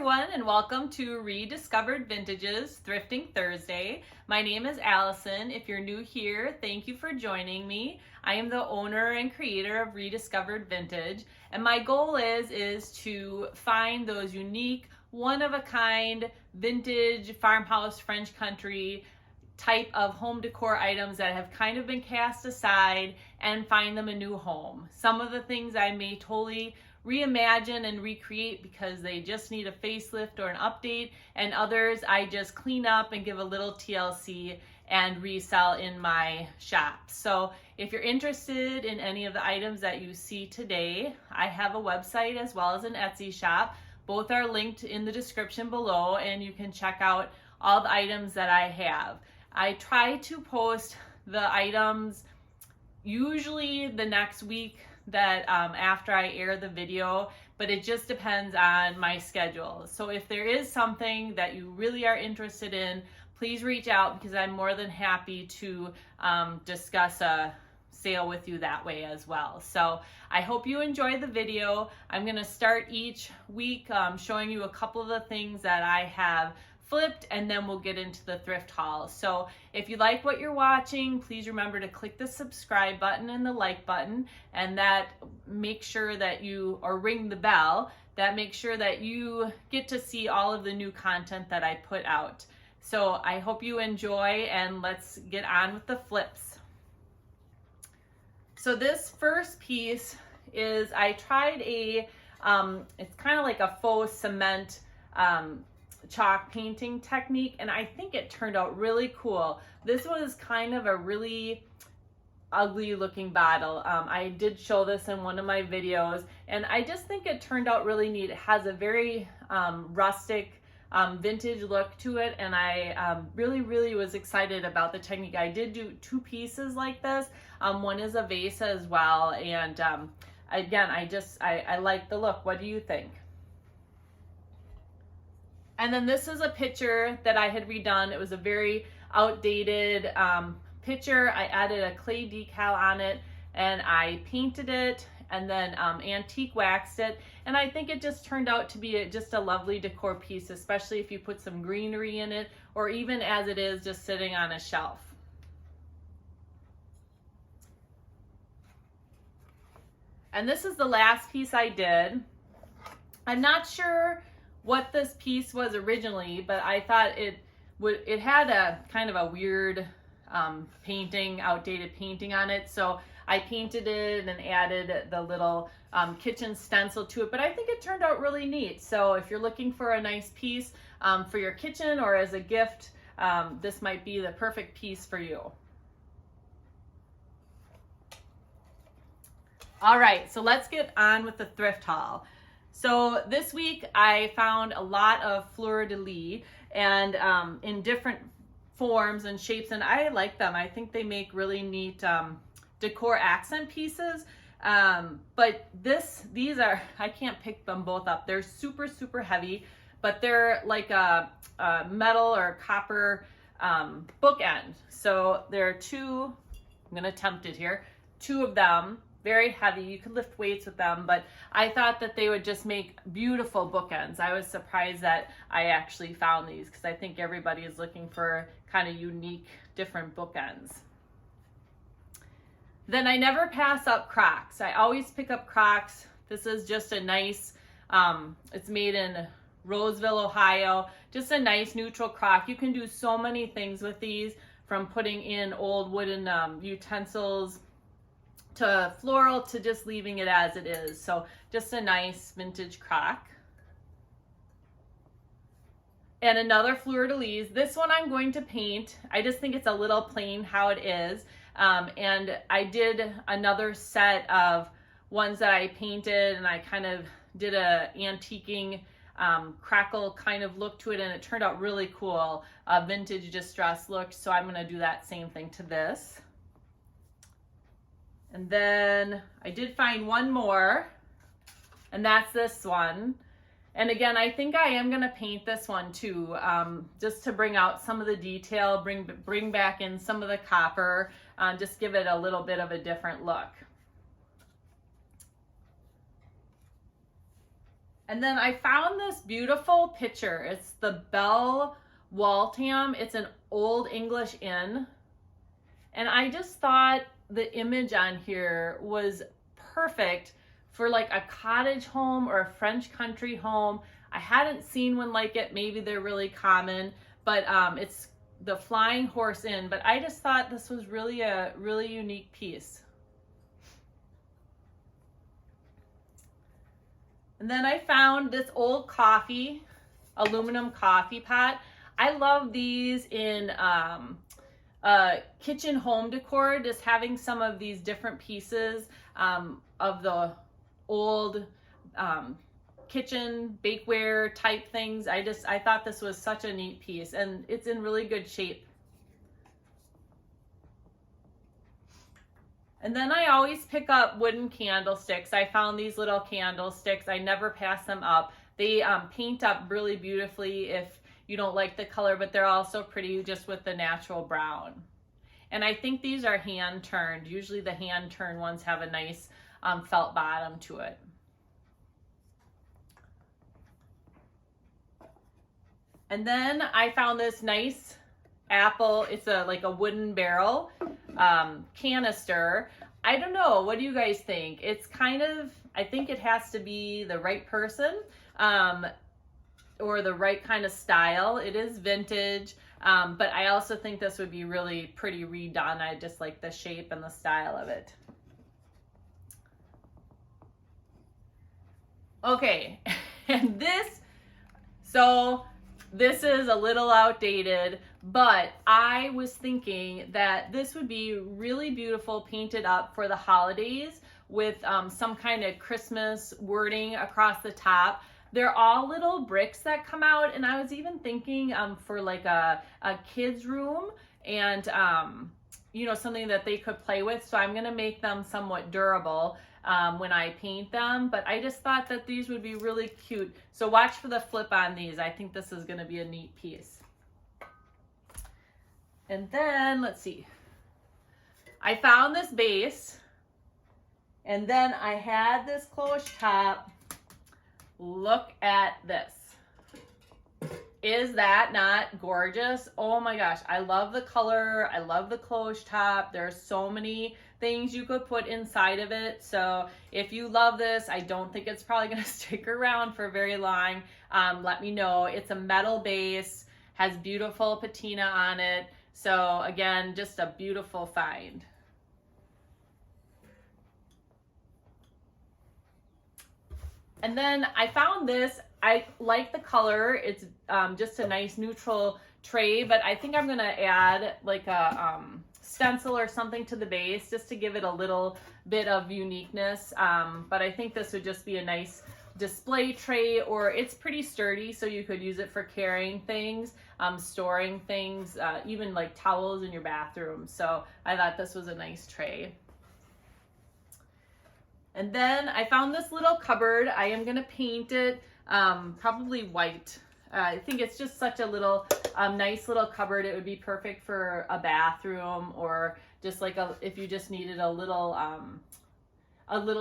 everyone, and welcome to Rediscovered Vintages Thrifting Thursday. My name is Allison. If you're new here, thank you for joining me. I am the owner and creator of Rediscovered Vintage, and my goal is to find those unique, one-of-a-kind, vintage, farmhouse, French country type of home decor items that have kind of been cast aside and find them a new home. Some of the things I may totally reimagine and recreate because they just need a facelift or an update, and others I just clean up and give a little TLC and resell in my shop. So if you're interested in any of the items that you see today, I have a website as well as an Etsy shop. Both are linked in the description below, and you can check out all the items that I have. I try to post the items usually the next week that after I air the video, but it just depends on my schedule. So if there is something that you really are interested in, please reach out because I'm more than happy to discuss a sale with you that way as well. So I hope you enjoy the video. I'm going to start each week showing you a couple of the things that I have flipped, and then we'll get into the thrift haul. So if you like what you're watching, please remember to click the subscribe button and the like button, and that make sure that you, or ring the bell, that makes sure that you get to see all of the new content that I put out. So I hope you enjoy, and let's get on with the flips. So this first piece is, I tried a, it's kind of like a faux cement chalk painting technique, and I think it turned out really cool. This was kind of a really ugly looking bottle. I did show this in one of my videos, and I just think it turned out really neat. It has a very rustic vintage look to it, and I really was excited about the technique. I did do two pieces like this. One is a vase as well, and again, I like the look. What do you think? And then this is a picture that I had redone. It was a very outdated picture. I added a clay decal on it, and I painted it, and then antique waxed it. And I think it just turned out to be just a lovely decor piece, especially if you put some greenery in it, or even as it is just sitting on a shelf. And this is the last piece I did. I'm not sure what this piece was originally, but I thought it had a kind of a weird painting, outdated painting on it. So I painted it and added the little kitchen stencil to it, but I think it turned out really neat. So if you're looking for a nice piece for your kitchen or as a gift, this might be the perfect piece for you. All right, so let's get on with the thrift haul. So this week I found a lot of fleur-de-lis, and in different forms and shapes, and I like them. I think they make really neat decor accent pieces. But these are, I can't pick them both up. They're super heavy, but they're like a metal or copper bookend. So there are two, I'm gonna attempt it here, two of them. Very heavy. You could lift weights with them, but I thought that they would just make beautiful bookends. I was surprised that I actually found these because I think everybody is looking for kind of unique, different bookends. Then I never pass up Crocs. I always pick up Crocs. This is just a nice, it's made in Roseville, Ohio. Just a nice neutral Croc. You can do so many things with these, from putting in old wooden utensils to floral to just leaving it as it is. So just a nice vintage Croc. And another fleur-de-lis. This one I'm going to paint. I just think it's a little plain how it is. And I did another set of ones that I painted, and I kind of did a antiquing crackle kind of look to it, and it turned out really cool. Vintage distress look. So I'm going to do that same thing to this. And then I did find one more, and that's this one. And again, I think I am going to paint this one too, just to bring out some of the detail, bring back in some of the copper, just give it a little bit of a different look. And then I found this beautiful picture. It's the Bell Waltham. It's an old English inn. And I just thought the image on here was perfect for like a cottage home or a French country home. I hadn't seen one like it. Maybe they're really common, but it's the Flying Horse Inn. But I just thought this was really a really unique piece. And then I found this old aluminum coffee pot. I love these in kitchen home decor, just having some of these different pieces of the old kitchen bakeware type things. I thought this was such a neat piece, and it's in really good shape. And then I always pick up wooden candlesticks. I found these little candlesticks. I never pass them up. They paint up really beautifully if you don't like the color, but they're also pretty just with the natural brown. And I think these are hand turned. Usually the hand turned ones have a nice felt bottom to it. And then I found this nice apple. It's like a wooden barrel canister. I don't know. What do you guys think? It's kind of, I think it has to be the right person or the right kind of style. It is vintage, but I also think this would be really pretty redone. I just like the shape and the style of it. Okay, and this is a little outdated, but I was thinking that this would be really beautiful painted up for the holidays with some kind of Christmas wording across the top. They're all little bricks that come out, and I was even thinking for like a kid's room and you know, something that they could play with. So I'm gonna make them somewhat durable when I paint them, but I just thought that these would be really cute. So watch for the flip on these. I think this is gonna be a neat piece. And then let's see, I found this base, and then I had this closed top. Look at this. Is that not gorgeous? Oh my gosh, I love the color. I love the closed top. There's so many things you could put inside of it. So if you love this, I don't think it's probably gonna stick around for very long. Let me know. It's a metal base, has beautiful patina on it. So again, just a beautiful find. And then I found this. I like the color. It's just a nice neutral tray, but I think I'm gonna add like a stencil or something to the base just to give it a little bit of uniqueness. But I think this would just be a nice display tray, or it's pretty sturdy, so you could use it for carrying things, storing things, even like towels in your bathroom. So I thought this was a nice tray. And then I found this little cupboard. I am gonna paint it probably white. I think it's just such a little nice little cupboard. It would be perfect for a bathroom, or just like if you just needed a little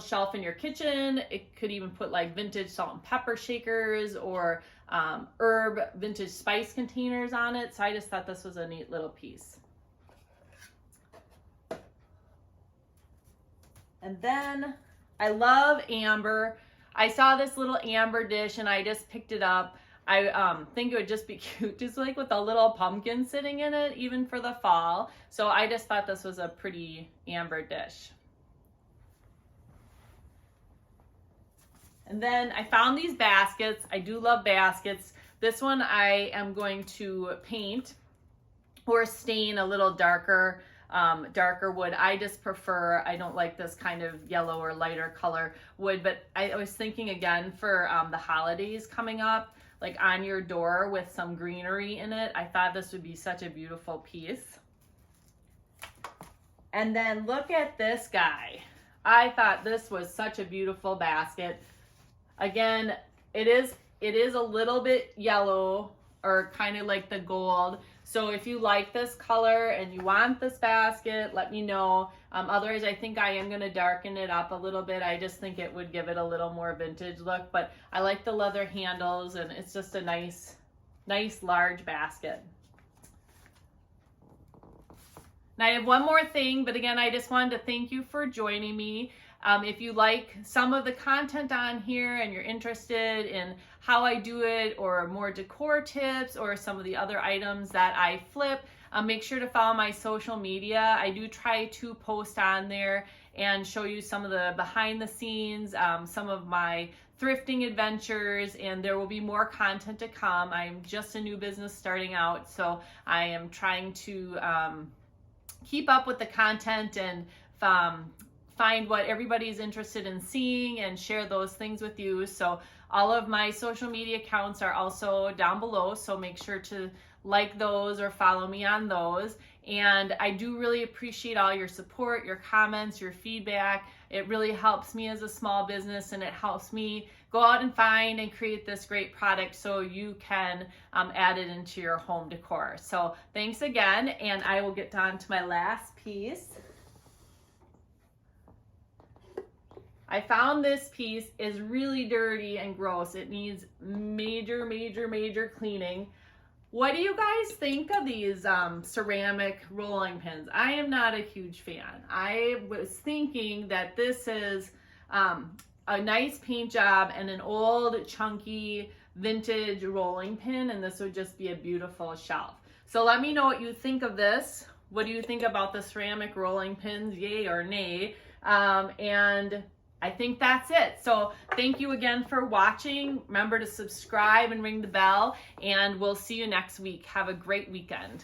shelf in your kitchen. It could even put like vintage salt and pepper shakers or vintage spice containers on it. So I just thought this was a neat little piece. And then I love amber. I saw this little amber dish and I just picked it up. I think it would just be cute, just like with a little pumpkin sitting in it, even for the fall. So I just thought this was a pretty amber dish. And then I found these baskets. I do love baskets. This one I am going to paint or stain a little darker wood. I just prefer, I don't like this kind of yellow or lighter color wood, but I was thinking again for the holidays coming up, like on your door with some greenery in it. I thought this would be such a beautiful piece. And then look at this guy. I thought this was such a beautiful basket. Again, it is a little bit yellow, or kind of like the gold, So if you like this color and you want this basket, let me know. Otherwise, I think I am going to darken it up a little bit. I just think it would give it a little more vintage look, but I like the leather handles, and it's just a nice large basket. Now I have one more thing, but again, I just wanted to thank you for joining me. If you like some of the content on here and you're interested in how I do it, or more decor tips, or some of the other items that I flip, make sure to follow my social media. I do try to post on there and show you some of the behind the scenes, some of my thrifting adventures, and there will be more content to come. I'm just a new business starting out, so I am trying to keep up with the content and find what everybody's interested in seeing and share those things with you. So all of my social media accounts are also down below, so make sure to like those or follow me on those. And I do really appreciate all your support, your comments, your feedback. It really helps me as a small business, and it helps me go out and find and create this great product so you can add it into your home decor. So thanks again, and I will get down to my last piece. I found this piece is really dirty and gross. It needs major cleaning. What do you guys think of these ceramic rolling pins? I am not a huge fan. I was thinking that this is a nice paint job and an old chunky vintage rolling pin, and this would just be a beautiful shelf. So let me know what you think of this. What do you think about the ceramic rolling pins? Yay or nay? And I think that's it. So thank you again for watching. Remember to subscribe and ring the bell, and we'll see you next week. Have a great weekend.